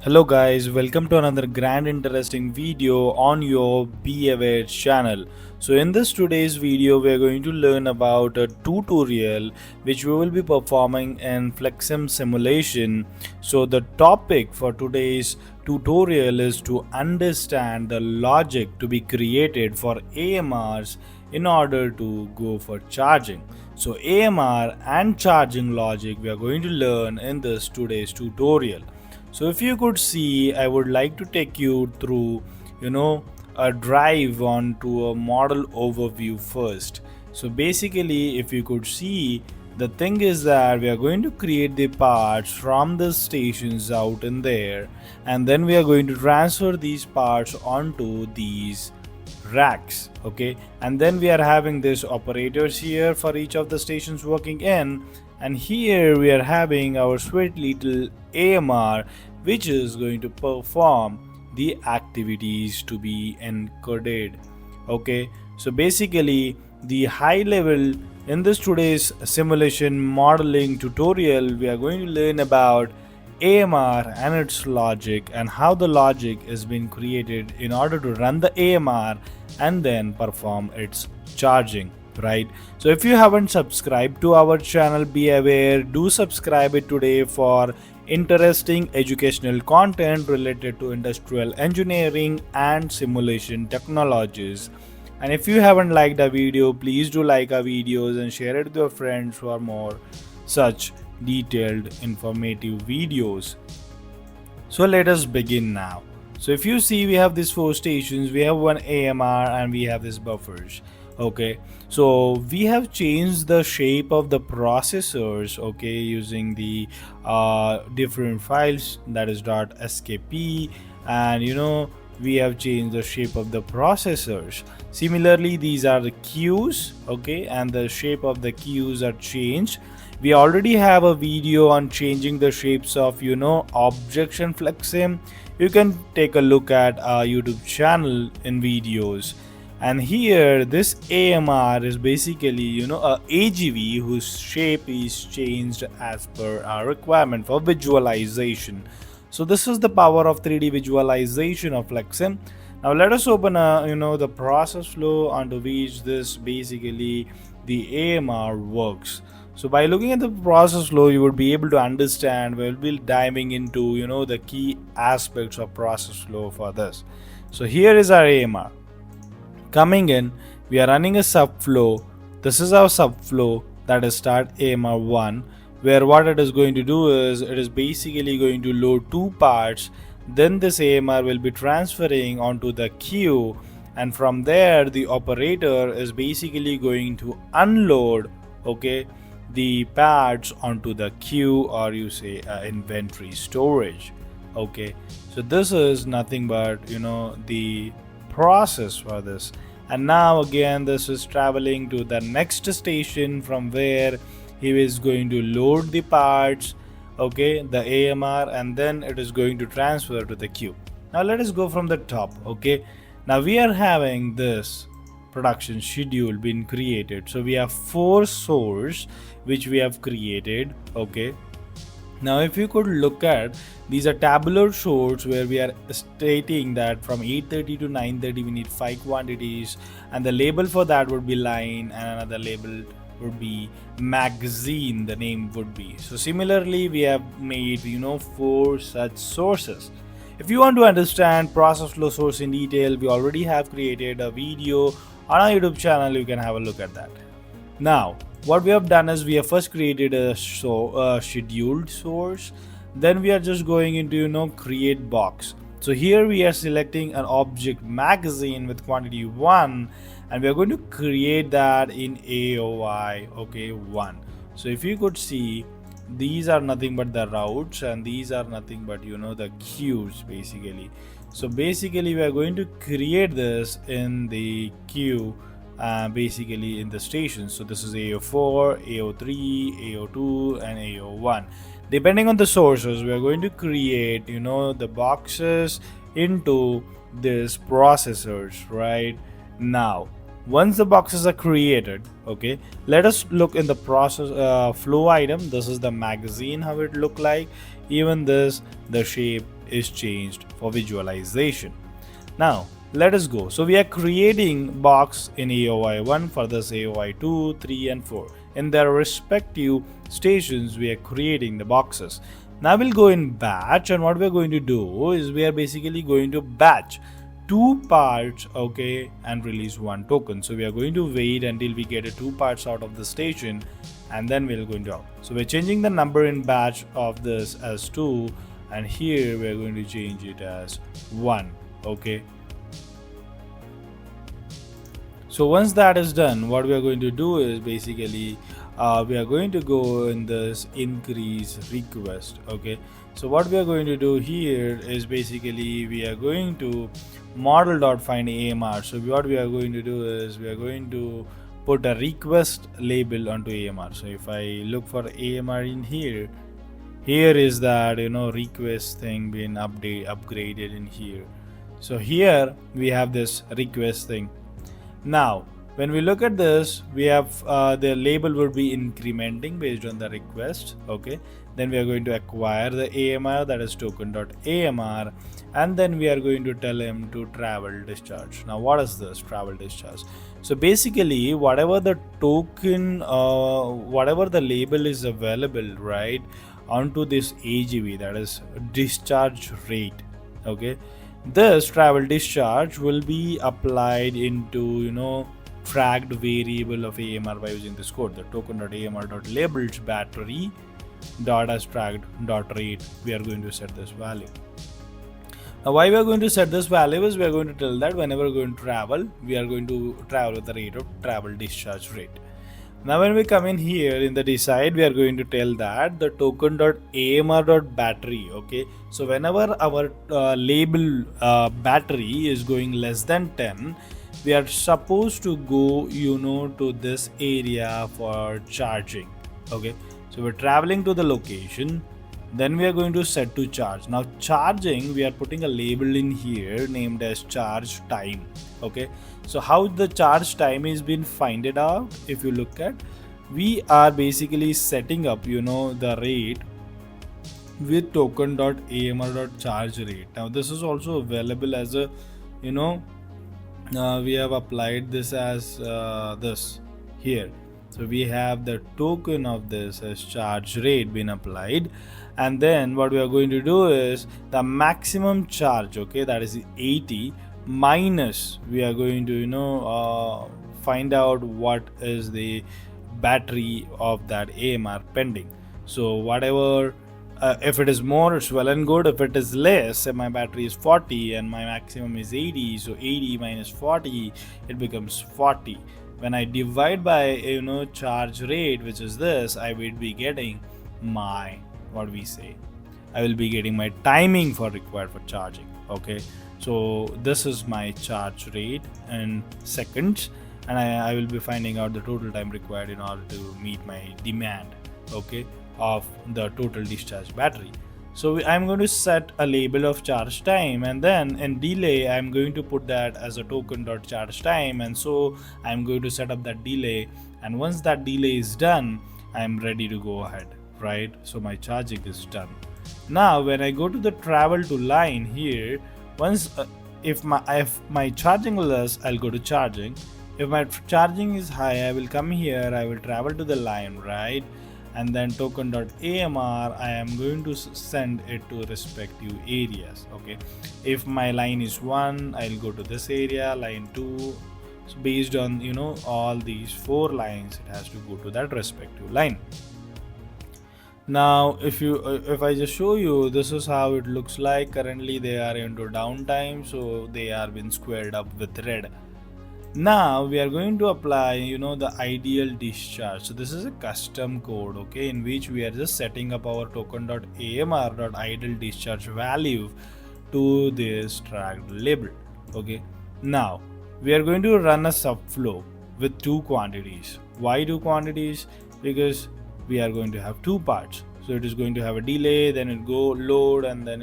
Hello guys, welcome to another grand interesting video on your Be channel. So in this today's video we are going to learn about a tutorial which we will be performing in Flexsim Simulation. So the topic for today's tutorial is to understand the logic to be created for AMRs in order to go for charging. So AMR and charging logic we are going to learn in this today's tutorial. So if you could see, I would like to take you through, a drive onto a model overview first. So basically, if you could see, the thing is that we are going to create the parts from the stations out in there, and then we are going to transfer these parts onto these racks. Okay, and then we are having these operators here for each of the stations working in, and here we are having our sweet little AMR which is going to perform the activities to be encoded. Okay, so basically the high level in this today's simulation modeling tutorial we are going to learn about AMR and its logic and how the logic is being created in order to run the AMR and then perform its charging, right? So if you haven't subscribed to our channel, be aware, do subscribe it today for interesting educational content related to industrial engineering and simulation technologies. And if you haven't liked our video, please do like our videos and share it with your friends for more such detailed informative videos. So let us begin now. So if you see, we have these four stations, we have one AMR and we have these buffers. Okay, so we have changed the shape of the processors, okay, using the different files, that is .skp, and we have changed the shape of the processors. Similarly, these are the queues, okay, and the shape of the queues are changed. We already have a video on changing the shapes of objects in Flexsim. You can take a look at our YouTube channel in videos. And here this AMR is basically a AGV whose shape is changed as per our requirement for visualization. So this is the power of 3D visualization of Flexsim. Now let us open the process flow onto which this basically the AMR works. So by looking at the process flow, you would be able to understand. We'll be diving into the key aspects of process flow for this. So here is our AMR. Coming in, we are running a subflow. This is our subflow, that is start AMR1, where what it is going to do is it is basically going to load two parts. Then this AMR will be transferring onto the queue, and from there the operator is basically going to unload, okay, the parts onto the queue, or you say inventory storage. Okay, so this is nothing but the process for this. And now again this is traveling to the next station from where he is going to load the parts, okay, the AMR, and then it is going to transfer to the queue. Now let us go from the top. Okay, now we are having this production schedule being created. So we have four sources which we have created. Okay, now if you could look at, these are tabular sorts where we are stating that from 8:30 to 9:30 we need 5 quantities, and the label for that would be line, and another label would be magazine, the name would be. So similarly we have made four such sources. If you want to understand process flow source in detail, we already have created a video on our YouTube channel. You can have a look at that. Now what we have done is we have first created a scheduled source. Then we are just going into create box. So here we are selecting an object magazine with quantity 1, and we are going to create that in AOI, okay, 1. So if you could see, these are nothing but the routes, and these are nothing but the queues basically. So basically we are going to create this in the queue, basically in the stations. So this is AO4, AO3, AO2 and AO1. Depending on the sources, we are going to create the boxes into this processors. Right now, once the boxes are created, okay, let us look in the process flow item. This is the magazine, how it look like. Even this, the shape is changed for visualization. Now let us go. So we are creating box in AOI 1 for this AOI 2, 3 and 4. In their respective stations we are creating the boxes. Now we'll go in batch, and what we are going to do is we are basically going to batch two parts, okay, and release one token. So we are going to wait until we get two parts out of the station, and then we're going to out. So we're changing the number in batch of this as 2, and here we're going to change it as 1, okay. So once that is done, what we are going to do is basically we are going to go in this increase request, okay. So what we are going to do here is basically we are going to model.find AMR. So what we are going to do is we are going to put a request label onto AMR. So if I look for AMR in here is that request thing being upgraded in here. So here we have this request thing. Now when we look at this, we have the label would be incrementing based on the request, okay. Then we are going to acquire the AMR, that is token.amr, and then we are going to tell him to travel discharge. Now what is this travel discharge? So basically whatever the token whatever the label is available right onto this AGV, that is discharge rate, okay, this travel discharge will be applied into tracked variable of AMR by using this code, the token.amr.labels battery dot as tracked dot rate. We are going to set this value. Now why we are going to set this value is we are going to tell that whenever we are going to travel, we are going to travel with the rate of travel discharge rate. Now when we come in here in the decide, we are going to tell that the token.amr.battery, okay. So whenever our label battery is going less than 10, we are supposed to go to this area for charging, okay. So we're traveling to the location, then we are going to set to charge. Now charging, we are putting a label in here named as charge time, okay. So how the charge time is been finded out, if you look at, we are basically setting up the rate with token.amr.charge rate. Now this is also available as a we have applied this as this here. So we have the token of this as charge rate been applied, and then what we are going to do is the maximum charge, okay, that is 80 minus we are going to find out what is the battery of that AMR pending. So whatever if it is more, it's well and good. If it is less, my battery is 40 and my maximum is 80, so 80 minus 40, it becomes 40. When I divide by charge rate, which is this, I will be getting my I will be getting my timing for required for charging, okay. So this is my charge rate in seconds, and I will be finding out the total time required in order to meet my demand, okay, of the total discharge battery. So I'm going to set a label of charge time, and then in delay I'm going to put that as a token.charge time, and so I'm going to set up that delay, and once that delay is done, I'm ready to go ahead, right? So my charging is done. Now when I go to the travel to line here, once if my charging is less, I'll go to charging. If my charging is high, I will come here, I will travel to the line, right? And then token.amr, I am going to send it to respective areas, okay. If my line is 1, I'll go to this area, line 2. So based on all these 4 lines, it has to go to that respective line. Now if I just show you, this is how it looks like. Currently they are into downtime, so they are been squared up with red. Now we are going to apply the ideal discharge. So this is a custom code, okay, in which we are just setting up our token.amr.ideal discharge value to this tracked label, okay. Now we are going to run a subflow with 2 quantities. Why 2 quantities? Because we are going to have 2 parts. So it is going to have a delay, then it go load, and then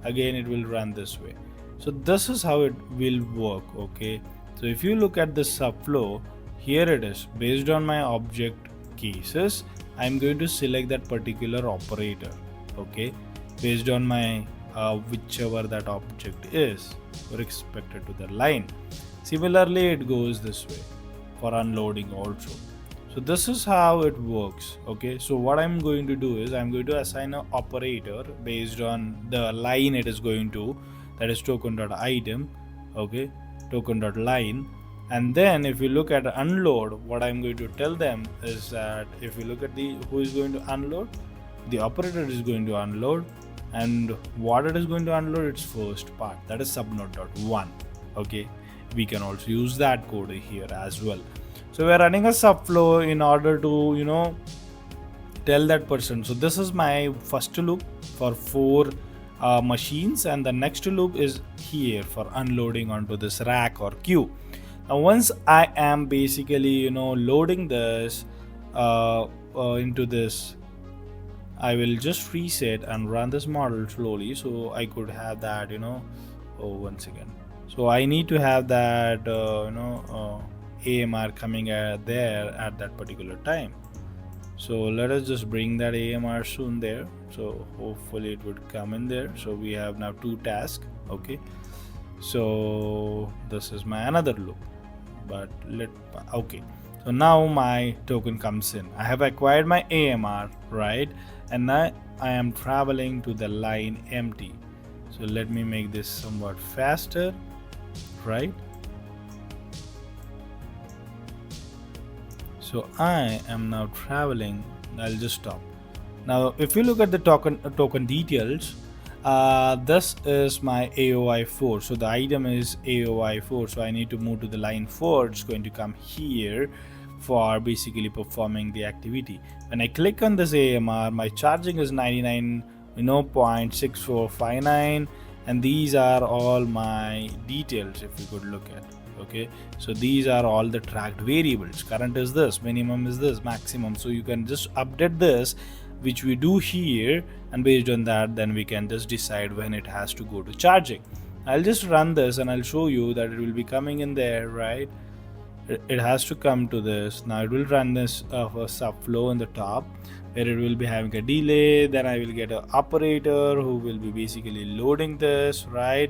again it will run this way. So this is how it will work, okay. So if you look at the subflow, here it is. Based on my object cases, I'm going to select that particular operator, okay. Based on my whichever that object is respected to the line. Similarly, it goes this way for unloading also. So this is how it works. Okay, so what I'm going to do is I'm going to assign an operator based on the line it is going to, that is token.item. Okay, token.line. And then if you look at unload, what I'm going to tell them is that if you look at the who is going to unload, the operator is going to unload, and what it is going to unload, its first part, that is subnode.1. Okay, we can also use that code here as well. So we're running a subflow in order to tell that person. So this is my first loop for 4 machines, and the next loop is here for unloading onto this rack or queue. Now once I am basically loading this into this, I will just reset and run this model slowly, so I could have that once again. So I need to have that AMR coming there at that particular time. So let us just bring that AMR soon there. So hopefully it would come in there. So we have now 2 tasks. Okay, so this is my another loop, but okay, so now my token comes in. I have acquired my AMR, right? And now I am traveling to the line empty. So let me make this somewhat faster, right? So I am now traveling. I'll just stop. Now if you look at the token details, this is my AOI 4. So the item is AOI 4. So I need to move to the line 4. It's going to come here for basically performing the activity. When I click on this AMR, my charging is 99.6459, and these are all my details if you could look at. Okay, so these are all the tracked variables. Current is this, minimum is this, maximum. So you can just update this, which we do here, and based on that then we can just decide when it has to go to charging. I'll just run this and I'll show you that it will be coming in there, right? It has to come to this. Now it will run this for subflow in the top, where it will be having a delay. Then I will get an operator who will be basically loading this, right?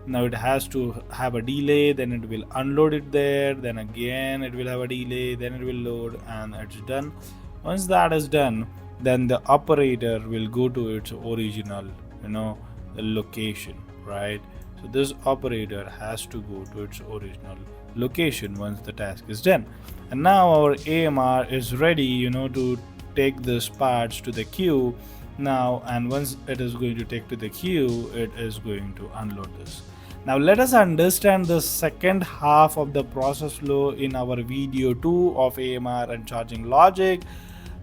Now it has to have a delay, then it will unload it there, then again it will have a delay, then it will load, and it's done. Once that is done, then the operator will go to its original location, right? So this operator has to go to its original location once the task is done. And now our AMR is ready to take these parts to the queue now, and once it is going to take to the queue, it is going to unload this. Now let us understand the second half of the process flow in our video 2 of AMR and charging logic.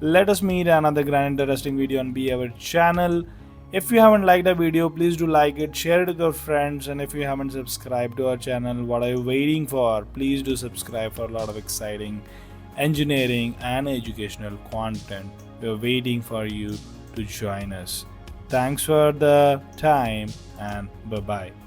Let us meet another grand interesting video on Be Our Channel. If you haven't liked the video, please do like it, share it with your friends, and if you haven't subscribed to our channel, what are you waiting for? Please do subscribe for a lot of exciting engineering and educational content. We're waiting for you to join us. Thanks for the time, and bye-bye.